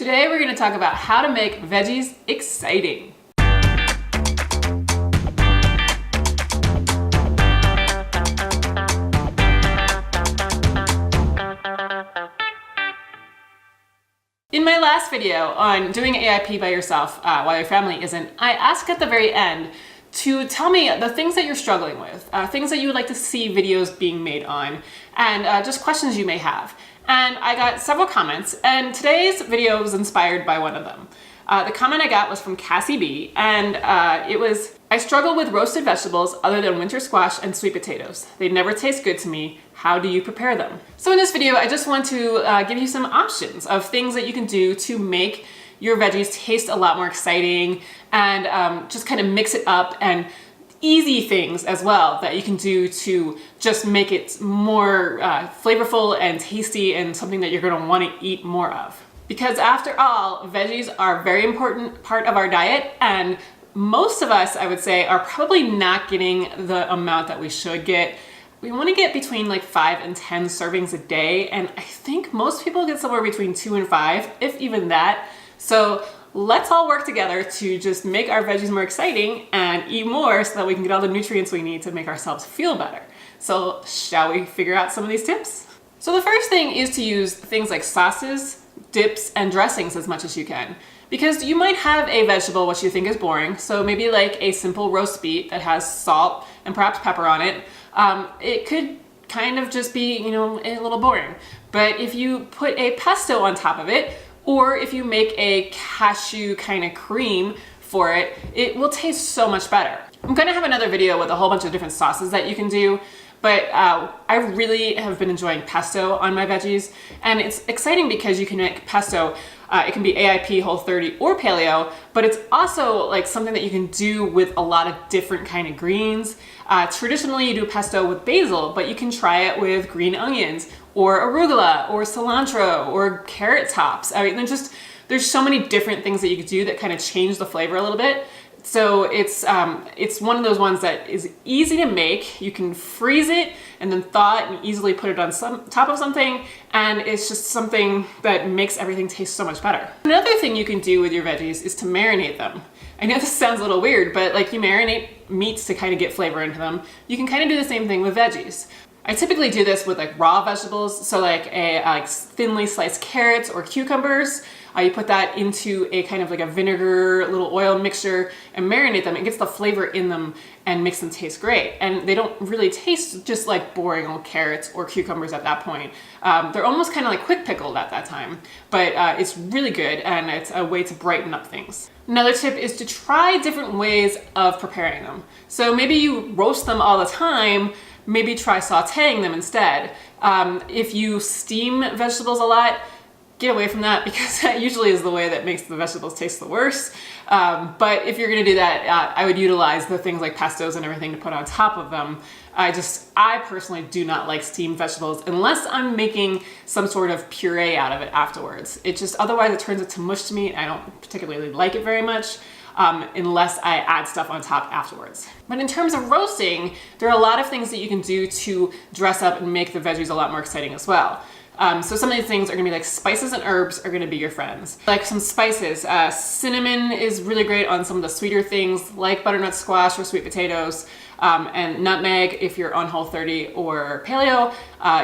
Today we're going to talk about how to make veggies exciting. In my last video on doing AIP by yourself while your family isn't, I asked at the very end to tell me the things that you're struggling with, things that you would like to see videos being made on, and just questions you may have. And I got several comments, and today's video was inspired by one of them. The comment I got was from Cassie B, and it was, I struggle with roasted vegetables other than winter squash and sweet potatoes. They never taste good to me. How do you prepare them? So in this video, I just want to give you some options of things that you can do to make your veggies taste a lot more exciting, and just kind of mix it up, and easy things as well that you can do to just make it more flavorful and tasty and something that you're going to want to eat more of. Because after all, veggies are a very important part of our diet, and most of us, I would say, are probably not getting the amount that we should get. We want to get between like 5 and 10 servings a day, and I think most people get somewhere between 2 and 5, if even that. So let's all work together to just make our veggies more exciting and eat more so that we can get all the nutrients we need to make ourselves feel better. So shall we figure out some of these tips? So the first thing is to use things like sauces, dips, and dressings as much as you can. Because you might have a vegetable which you think is boring, so maybe like a simple roast beet that has salt and perhaps pepper on it. It could kind of just be, you know, a little boring. But if you put a pesto on top of it, or if you make a cashew kind of cream for it, it will taste so much better. I'm gonna have another video with a whole bunch of different sauces that you can do, but I really have been enjoying pesto on my veggies, and it's exciting because you can make pesto. It can be AIP, Whole30, or Paleo, but it's also like something that you can do with a lot of different kind of greens. Traditionally, you do pesto with basil, but you can try it with green onions, or arugula, or cilantro, or carrot tops. I mean, there's so many different things that you could do that kind of change the flavor a little bit. So it's one of those ones that is easy to make. You can freeze it and then thaw it and easily put it on top of something, and it's just something that makes everything taste so much better. Another thing you can do with your veggies is to marinate them. I know this sounds a little weird, but like you marinate meats to kind of get flavor into them. You can kind of do the same thing with veggies. I typically do this with like raw vegetables, so like thinly sliced carrots or cucumbers. You put that into a kind of like a vinegar, little oil mixture, and marinate them. It gets the flavor in them and makes them taste great. And they don't really taste just like boring old carrots or cucumbers at that point. They're almost kind of like quick pickled at that time, but it's really good, and it's a way to brighten up things. Another tip is to try different ways of preparing them. So maybe you roast them all the time, maybe try sauteing them instead. If you steam vegetables a lot, get away from that, because that usually is the way that makes the vegetables taste the worst. But if you're gonna do that, I would utilize the things like pestos and everything to put on top of them. I personally do not like steamed vegetables unless I'm making some sort of puree out of it afterwards. Otherwise it turns into mush to me. I don't particularly like it very much. Unless I add stuff on top afterwards. But in terms of roasting, there are a lot of things that you can do to dress up and make the veggies a lot more exciting as well. So some of these things are gonna be like spices and herbs are gonna be your friends. Like some spices, cinnamon is really great on some of the sweeter things like butternut squash or sweet potatoes, and nutmeg if you're on Whole30 or Paleo.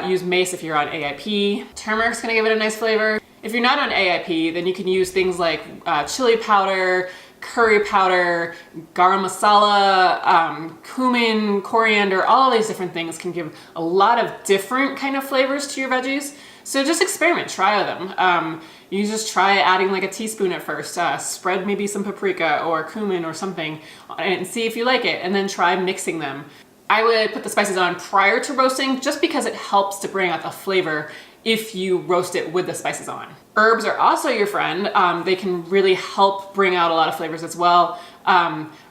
Use mace if you're on AIP. Turmeric's gonna give it a nice flavor. If you're not on AIP, then you can use things like chili powder, curry powder, garam masala, cumin, coriander. All of these different things can give a lot of different kind of flavors to your veggies. So just experiment, try them. You just try adding like a teaspoon at first, spread maybe some paprika or cumin or something and see if you like it, and then try mixing them. I would put the spices on prior to roasting just because it helps to bring out the flavor if you roast it with the spices on. Herbs are also your friend. They can really help bring out a lot of flavors as well.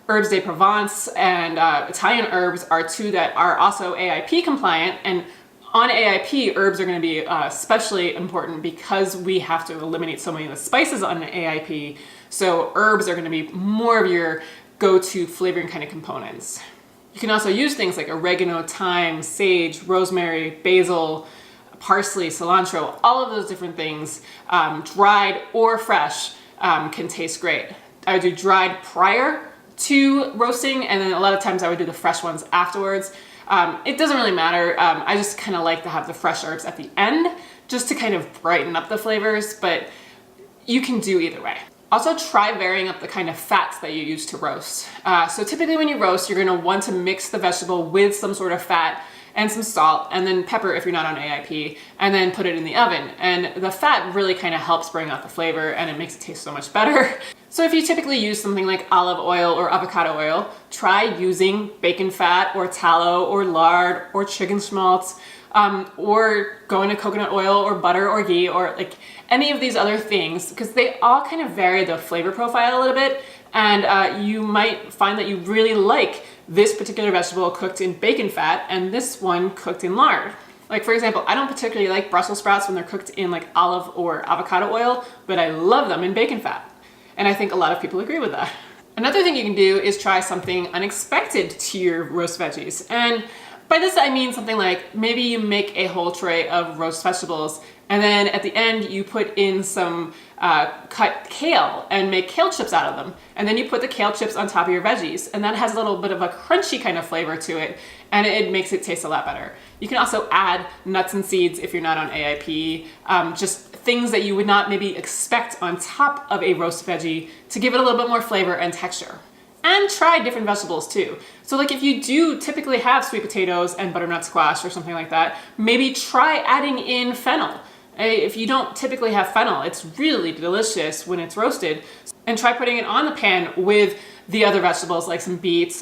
Herbs de Provence and Italian herbs are two that are also AIP compliant, and on AIP, herbs are going to be especially important because we have to eliminate so many of the spices on AIP. So herbs are going to be more of your go-to flavoring kind of components. You can also use things like oregano, thyme, sage, rosemary, basil, parsley, cilantro, all of those different things, dried or fresh, can taste great. I would do dried prior to roasting, and then a lot of times I would do the fresh ones afterwards. It doesn't really matter. I just kind of like to have the fresh herbs at the end just to kind of brighten up the flavors, but you can do either way. Also, try varying up the kind of fats that you use to roast. So typically when you roast, you're gonna want to mix the vegetable with some sort of fat and some salt, and then pepper if you're not on AIP, and then put it in the oven. And the fat really kind of helps bring out the flavor, and it makes it taste so much better. So if you typically use something like olive oil or avocado oil, try using bacon fat or tallow or lard or chicken schmaltz, or go into coconut oil or butter or ghee or like any of these other things, because they all kind of vary the flavor profile a little bit. And you might find that you really like this particular vegetable cooked in bacon fat and this one cooked in lard. Like for example, I don't particularly like Brussels sprouts when they're cooked in like olive or avocado oil, but I love them in bacon fat. And I think a lot of people agree with that. Another thing you can do is try something unexpected to your roast veggies. And by this I mean something like maybe you make a whole tray of roast vegetables and then at the end you put in some cut kale and make kale chips out of them. And then you put the kale chips on top of your veggies, and that has a little bit of a crunchy kind of flavor to it, and it makes it taste a lot better. You can also add nuts and seeds if you're not on AIP, just things that you would not maybe expect on top of a roast veggie to give it a little bit more flavor and texture. And try different vegetables too. So like if you do typically have sweet potatoes and butternut squash or something like that, maybe try adding in fennel. If you don't typically have fennel, it's really delicious when it's roasted. And try putting it on the pan with the other vegetables like some beets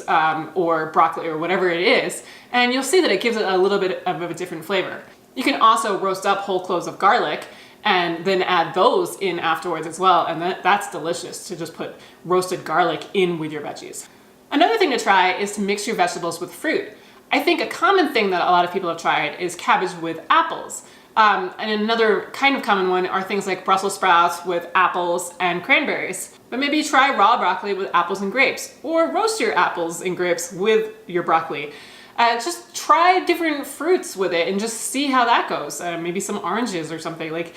or broccoli or whatever it is, and you'll see that it gives it a little bit of a different flavor. You can also roast up whole cloves of garlic and then add those in afterwards as well, and that's delicious to just put roasted garlic in with your veggies. Another thing to try is to mix your vegetables with fruit. I think a common thing that a lot of people have tried is cabbage with apples. And another kind of common one are things like Brussels sprouts with apples and cranberries. But maybe try raw broccoli with apples and grapes, or roast your apples and grapes with your broccoli. Just try different fruits with it and just see how that goes. Maybe some oranges or something. Like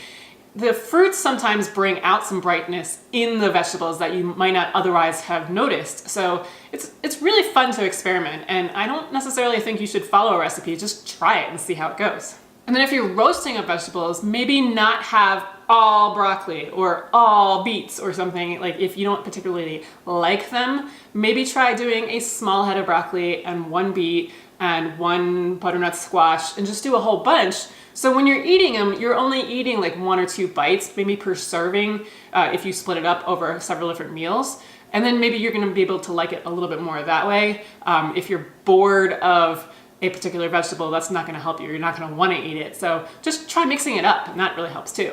the fruits sometimes bring out some brightness in the vegetables that you might not otherwise have noticed. So it's really fun to experiment, and I don't necessarily think you should follow a recipe, just try it and see how it goes. And then if you're roasting up vegetables, maybe not have all broccoli or all beets or something. Like if you don't particularly like them, maybe try doing a small head of broccoli and one beet and one butternut squash and just do a whole bunch. So when you're eating them, you're only eating like 1 or 2 bites, maybe per serving, if you split it up over several different meals. And then maybe you're gonna be able to like it a little bit more that way. If you're bored of a particular vegetable, that's not gonna help you. You're not gonna wanna eat it. So just try mixing it up, and that really helps too.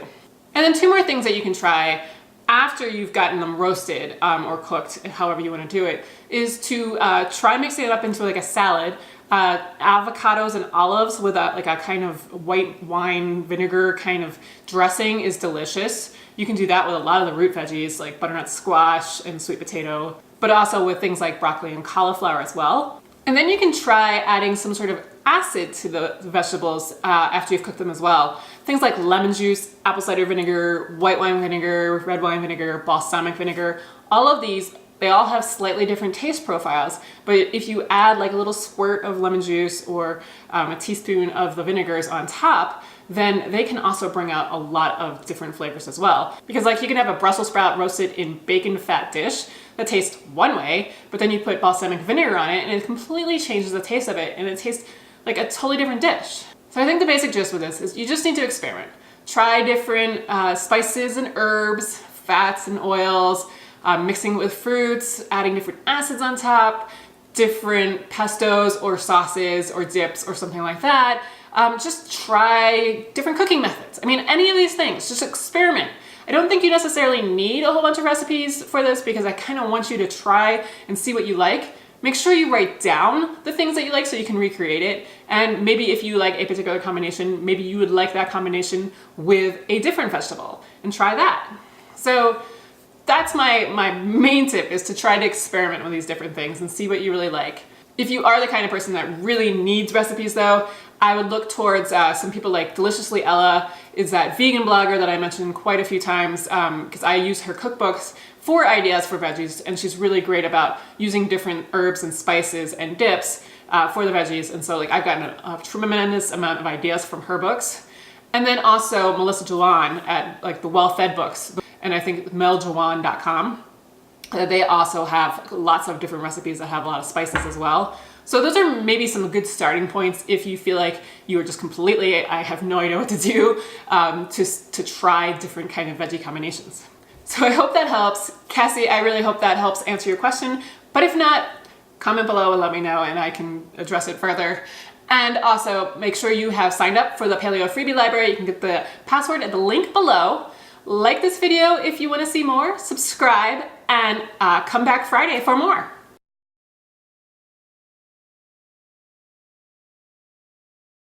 And then 2 more things that you can try after you've gotten them roasted or cooked, however you wanna do it, is to try mixing it up into like a salad. Avocados and olives with a kind of white wine vinegar kind of dressing is delicious. You can do that with a lot of the root veggies like butternut squash and sweet potato, but also with things like broccoli and cauliflower as well. And then you can try adding some sort of acid to the vegetables after you've cooked them as well. Things like lemon juice, apple cider vinegar, white wine vinegar, red wine vinegar, balsamic vinegar. All of these, they all have slightly different taste profiles, but if you add like a little squirt of lemon juice or a teaspoon of the vinegars on top, then they can also bring out a lot of different flavors as well. Because like you can have a Brussels sprout roasted in bacon fat dish that tastes one way, but then you put balsamic vinegar on it and it completely changes the taste of it and it tastes like a totally different dish. So I think the basic gist with this is you just need to experiment. Try different spices and herbs, fats and oils, mixing with fruits, adding different acids on top, different pestos or sauces or dips or something like that. Just try different cooking methods. I mean, any of these things, just experiment. I don't think you necessarily need a whole bunch of recipes for this because I kind of want you to try and see what you like. Make sure you write down the things that you like so you can recreate it. And maybe if you like a particular combination, maybe you would like that combination with a different vegetable and try that. So that's my main tip, is to try to experiment with these different things and see what you really like. If you are the kind of person that really needs recipes though, I would look towards some people like Deliciously Ella is that vegan blogger that I mentioned quite a few times because I use her cookbooks for ideas for veggies, and she's really great about using different herbs and spices and dips for the veggies. And so like I've gotten a tremendous amount of ideas from her books. And then also Melissa Jawan at like the Well Fed books, and I think meljawan.com. They also have lots of different recipes that have a lot of spices as well. So those are maybe some good starting points if you feel like you are just completely, I have no idea what to do, to try different kind of veggie combinations. So I hope that helps. Cassie, I really hope that helps answer your question. But if not, comment below and let me know and I can address it further. And also make sure you have signed up for the Paleo freebie library. You can get the password at the link below. Like this video if you want to see more, subscribe, and come back Friday for more.